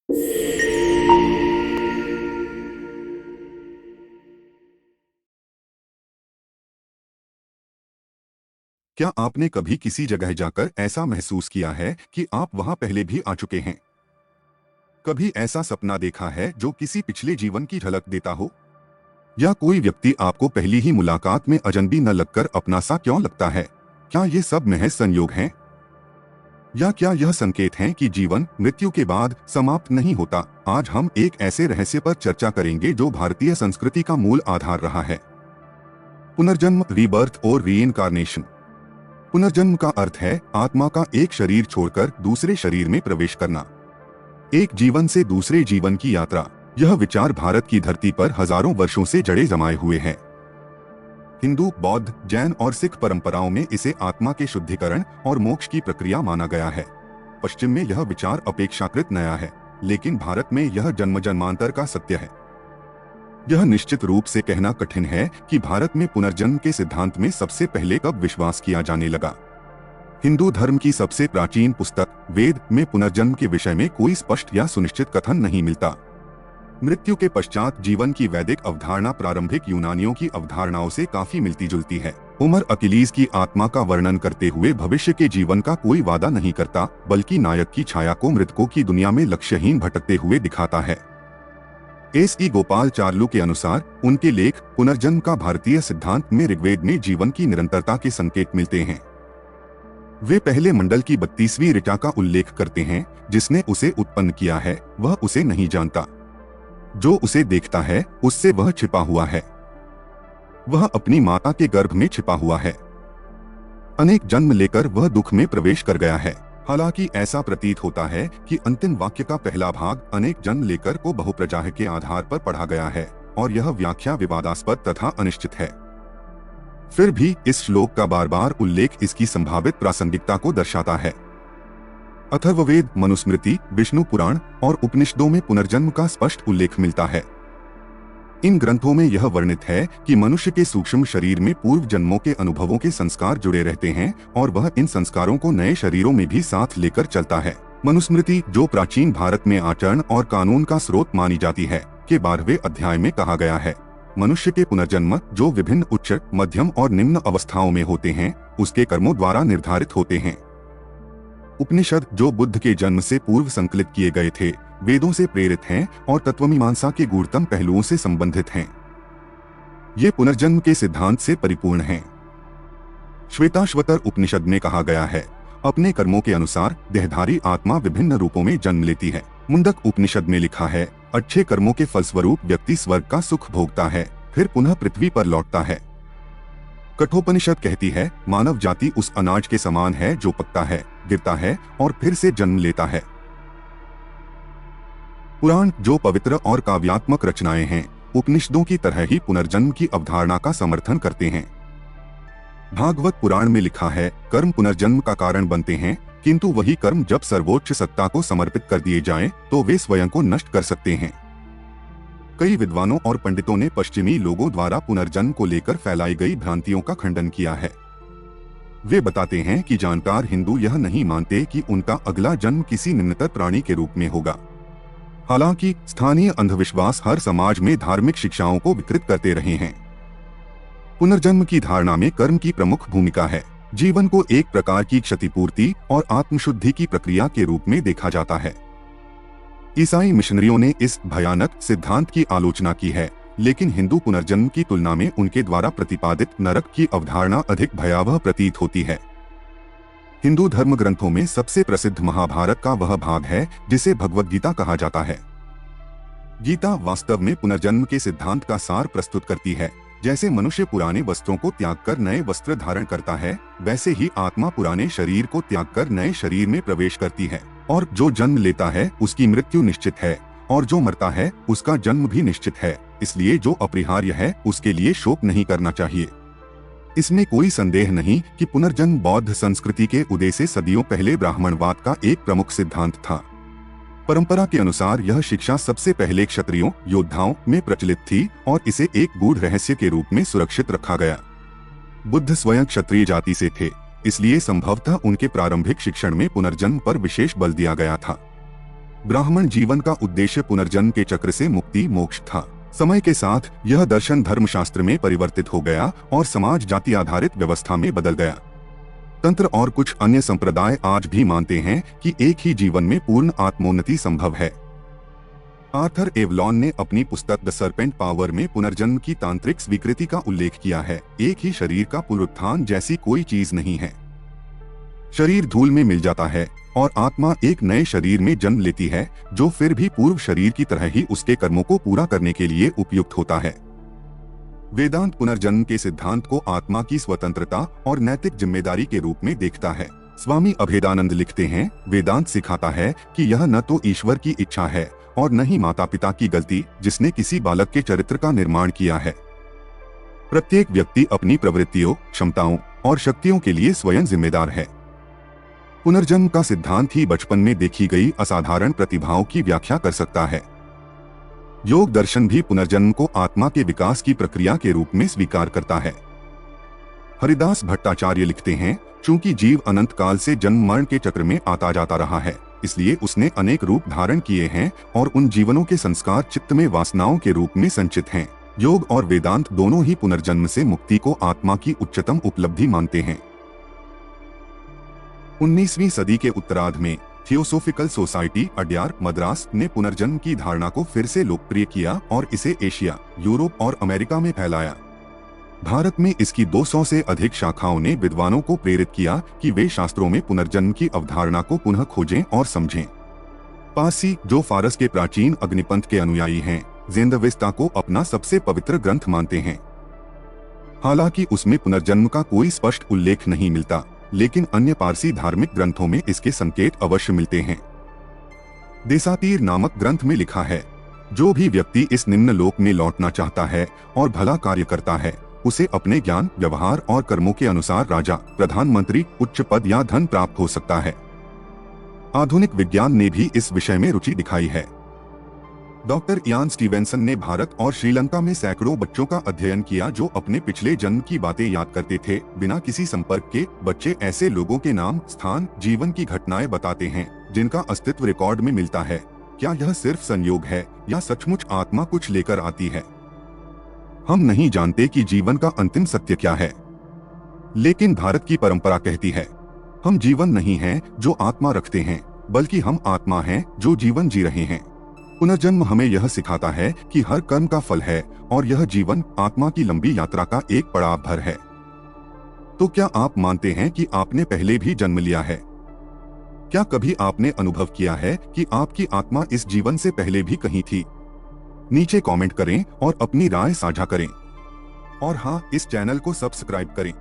क्या आपने कभी किसी जगह जाकर ऐसा महसूस किया है कि आप वहां पहले भी आ चुके हैं? कभी ऐसा सपना देखा है जो किसी पिछले जीवन की झलक देता हो? या कोई व्यक्ति आपको पहली ही मुलाकात में अजनबी न लगकर अपना सा क्यों लगता है? क्या ये सब महज संयोग हैं? या क्या यह संकेत हैं कि जीवन मृत्यु के बाद समाप्त नहीं होता? आज हम एक ऐसे रहस्य पर चर्चा करेंगे जो भारतीय संस्कृति का मूल आधार रहा है। पुनर्जन्म, रीबर्थ और रीइंकार्नेशन। पुनर्जन्म का अर्थ है आत्मा का एक शरीर छोड़कर दूसरे शरीर में प्रवेश करना, एक जीवन से दूसरे जीवन की यात्रा। यह विचार भारत की धरती पर हजारों वर्षों से जड़े जमाए हुए है। हिंदू, बौद्ध, जैन और सिख परंपराओं में इसे आत्मा के शुद्धिकरण और मोक्ष की प्रक्रिया माना गया है। पश्चिम में यह विचार अपेक्षाकृत नया है, लेकिन भारत में यह जन्म जन्मांतर का सत्य है। यह निश्चित रूप से कहना कठिन है कि भारत में पुनर्जन्म के सिद्धांत में सबसे पहले कब विश्वास किया जाने लगा। हिंदू धर्म की सबसे प्राचीन पुस्तक वेद में पुनर्जन्म के विषय में कोई स्पष्ट या सुनिश्चित कथन नहीं मिलता। मृत्यु के पश्चात जीवन की वैदिक अवधारणा प्रारंभिक यूनानियों की अवधारणाओं से काफी मिलती जुलती है। होमर अकिलीज की आत्मा का वर्णन करते हुए भविष्य के जीवन का कोई वादा नहीं करता, बल्कि नायक की छाया को मृतकों की दुनिया में लक्ष्यहीन भटकते हुए दिखाता है। एस.ई. गोपालचार्लू के अनुसार उनके लेख पुनर्जन्म का भारतीय सिद्धांत में ऋग्वेद में जीवन की निरंतरता के संकेत मिलते हैं। वे पहले मंडल की 32वीं ऋचा का उल्लेख करते हैं, जिसने उसे उत्पन्न किया है वह उसे नहीं जानता, जो उसे देखता है उससे वह छिपा हुआ है, वह अपनी माता के गर्भ में छिपा हुआ है। अनेक जन्म लेकर वह दुख में प्रवेश कर गया है। हालांकि ऐसा प्रतीत होता है कि अंतिम वाक्य का पहला भाग अनेक जन्म लेकर को बहुप्रजाह के आधार पर पढ़ा गया है और यह व्याख्या विवादास्पद तथा अनिश्चित है। फिर भी इस श्लोक का बार बार उल्लेख इसकी संभावित प्रासंगिकता को दर्शाता है। अथर्ववेद, मनुस्मृति, विष्णु पुराण और उपनिषदों में पुनर्जन्म का स्पष्ट उल्लेख मिलता है। इन ग्रंथों में यह वर्णित है कि मनुष्य के सूक्ष्म शरीर में पूर्व जन्मों के अनुभवों के संस्कार जुड़े रहते हैं और वह इन संस्कारों को नए शरीरों में भी साथ लेकर चलता है। मनुस्मृति, जो प्राचीन भारत में आचरण और कानून का स्रोत मानी जाती है, के 12वें अध्याय में कहा गया है, मनुष्य के पुनर्जन्म जो विभिन्न उच्च, मध्यम और निम्न अवस्थाओं में होते हैं, उसके कर्मों द्वारा निर्धारित होते हैं। उपनिषद, जो बुद्ध के जन्म से पूर्व संकलित किए गए थे, वेदों से प्रेरित हैं और तत्वमीमांसा के गूढ़तम पहलुओं से संबंधित हैं। ये पुनर्जन्म के सिद्धांत से परिपूर्ण हैं। श्वेताश्वतर उपनिषद में कहा गया है, अपने कर्मों के अनुसार देहधारी आत्मा विभिन्न रूपों में जन्म लेती है। मुंडक उपनिषद में लिखा है, अच्छे कर्मों के फलस्वरूप व्यक्ति स्वर्ग का सुख भोगता है, फिर पुनः पृथ्वी पर लौटता है। कठोपनिषद कहती है, मानव जाति उस अनाज के समान है जो पकता है, गिरता है और फिर से जन्म लेता है। पुराण, जो पवित्र और काव्यात्मक रचनाएं हैं, उपनिषदों की तरह ही पुनर्जन्म की अवधारणा का समर्थन करते हैं। भागवत पुराण में लिखा है, कर्म पुनर्जन्म का कारण बनते हैं, किंतु वही कर्म जब सर्वोच्च सत्ता को समर्पित कर दिए जाएं, तो वे स्वयं को नष्ट कर सकते हैं। कई विद्वानों और पंडितों ने पश्चिमी लोगों द्वारा पुनर्जन्म को लेकर फैलाई गई भ्रांतियों का खंडन किया है। वे बताते हैं कि जानकार हिंदू यह नहीं मानते कि उनका अगला जन्म किसी निम्नतर प्राणी के रूप में होगा। हालांकि स्थानीय अंधविश्वास हर समाज में धार्मिक शिक्षाओं को विकृत करते रहे हैं। पुनर्जन्म की धारणा में कर्म की प्रमुख भूमिका है। जीवन को एक प्रकार की क्षतिपूर्ति और आत्मशुद्धि की प्रक्रिया के रूप में देखा जाता है। ईसाई मिशनरियों ने इस भयानक सिद्धांत की आलोचना की है, लेकिन हिंदू पुनर्जन्म की तुलना में उनके द्वारा प्रतिपादित नरक की अवधारणा अधिक भयावह प्रतीत होती है। हिंदू धर्म ग्रंथों में सबसे प्रसिद्ध महाभारत का वह भाग है जिसे भगवद गीता कहा जाता है। गीता वास्तव में पुनर्जन्म के सिद्धांत का सार प्रस्तुत करती है। जैसे मनुष्य पुराने वस्त्रों को त्याग कर नए वस्त्र धारण करता है, वैसे ही आत्मा पुराने शरीर को त्याग कर नए शरीर में प्रवेश करती है। और जो जन्म लेता है उसकी मृत्यु निश्चित है, और जो मरता है उसका जन्म भी निश्चित है। इसलिए जो अपरिहार्य है उसके लिए शोक नहीं करना चाहिए। इसमें कोई संदेह नहीं कि पुनर्जन्म बौद्ध संस्कृति के उदय से सदियों पहले ब्राह्मणवाद का एक प्रमुख सिद्धांत था। परंपरा के अनुसार यह शिक्षा सबसे पहले क्षत्रियों, योद्धाओं में प्रचलित थी और इसे एक गूढ़ रहस्य के रूप में सुरक्षित रखा गया। बुद्ध स्वयं क्षत्रिय जाति से थे, इसलिए संभवतः उनके प्रारंभिक शिक्षण में पुनर्जन्म पर विशेष बल दिया गया था। ब्राह्मण जीवन का उद्देश्य पुनर्जन्म के चक्र से मुक्ति मोक्ष था। समय के साथ यह दर्शन धर्मशास्त्र में परिवर्तित हो गया और समाज जाति आधारित व्यवस्था में बदल गया। तंत्र और कुछ अन्य संप्रदाय आज भी मानते हैं कि एक ही जीवन में पूर्ण आत्मोन्नति संभव है। आर्थर एवलॉन ने अपनी पुस्तक द सर्पेंट पावर में पुनर्जन्म की तांत्रिक स्वीकृति का उल्लेख किया है। एक ही शरीर का पुनरुत्थान जैसी कोई चीज नहीं है। शरीर धूल में मिल जाता है और आत्मा एक नए शरीर में जन्म लेती है, जो फिर भी पूर्व शरीर की तरह ही उसके कर्मों को पूरा करने के लिए उपयुक्त होता है। वेदांत पुनर्जन्म के सिद्धांत को आत्मा की स्वतंत्रता और नैतिक जिम्मेदारी के रूप में देखता है। स्वामी अभेदानंद लिखते हैं, वेदांत सिखाता है कि यह न तो ईश्वर की इच्छा है और न ही माता पिता की गलती जिसने किसी बालक के चरित्र का निर्माण किया है। प्रत्येक व्यक्ति अपनी प्रवृत्तियों, क्षमताओं और शक्तियों के लिए स्वयं जिम्मेदार है। पुनर्जन्म का सिद्धांत ही बचपन में देखी गई असाधारण प्रतिभाओं की व्याख्या कर सकता है। योग दर्शन भी पुनर्जन्म को आत्मा के विकास की प्रक्रिया के रूप में स्वीकार करता है। हरिदास भट्टाचार्य लिखते हैं, चूंकि जीव अनंत काल से जन्म मरण के चक्र में आता जाता रहा है, इसलिए उसने अनेक रूप धारण किए हैं और उन जीवनों के संस्कार चित्त में वासनाओं के रूप में संचित हैं। योग और वेदांत दोनों ही पुनर्जन्म से मुक्ति को आत्मा की उच्चतम उपलब्धि मानते हैं। 19वीं सदी के उत्तरार्ध में थियोसोफिकल सोसाइटी अड्यार मद्रास ने पुनर्जन्म की धारणा को फिर से लोकप्रिय किया और इसे एशिया, यूरोप और अमेरिका में फैलाया। भारत में इसकी 200 से अधिक शाखाओं ने विद्वानों को प्रेरित किया कि वे शास्त्रों में पुनर्जन्म की अवधारणा को पुनः खोजें और समझें। पारसी, जो फारस के प्राचीन अग्निपंथ के अनुयायी हैं, ज़ेंदविस्ता को अपना सबसे पवित्र ग्रंथ मानते हैं। हालांकि उसमें पुनर्जन्म का कोई स्पष्ट उल्लेख नहीं मिलता, लेकिन अन्य पारसी धार्मिक ग्रंथों में इसके संकेत अवश्य मिलते हैं। देसातीर नामक ग्रंथ में लिखा है, जो भी व्यक्ति इस निम्न लोक में लौटना चाहता है और भला कार्य करता है, उसे अपने ज्ञान, व्यवहार और कर्मों के अनुसार राजा, प्रधानमंत्री, उच्च पद या धन प्राप्त हो सकता है। आधुनिक विज्ञान ने भी इस विषय में रुचि दिखाई है। डॉक्टर इयान स्टीवेंसन ने भारत और श्रीलंका में सैकड़ों बच्चों का अध्ययन किया जो अपने पिछले जन्म की बातें याद करते थे बिना किसी संपर्क के। बच्चे ऐसे लोगों के नाम, स्थान, जीवन की घटनाएं बताते हैं जिनका अस्तित्व रिकॉर्ड में मिलता है। क्या यह सिर्फ संयोग है या सचमुच आत्मा कुछ लेकर आती है? हम नहीं जानते कि जीवन का अंतिम सत्य क्या है, लेकिन भारत की परंपरा कहती है, हम जीवन नहीं हैं जो आत्मा रखते हैं, बल्कि हम आत्मा हैं जो जीवन जी रहे हैं। पुनर्जन्म हमें यह सिखाता है कि हर कर्म का फल है और यह जीवन आत्मा की लंबी यात्रा का एक पड़ाव भर है। तो क्या आप मानते हैं कि आपने पहले भी जन्म लिया है? क्या कभी आपने अनुभव किया है कि आपकी आत्मा इस जीवन से पहले भी कहीं थी? नीचे कमेंट करें और अपनी राय साझा करें। और हाँ, इस चैनल को सब्सक्राइब करें।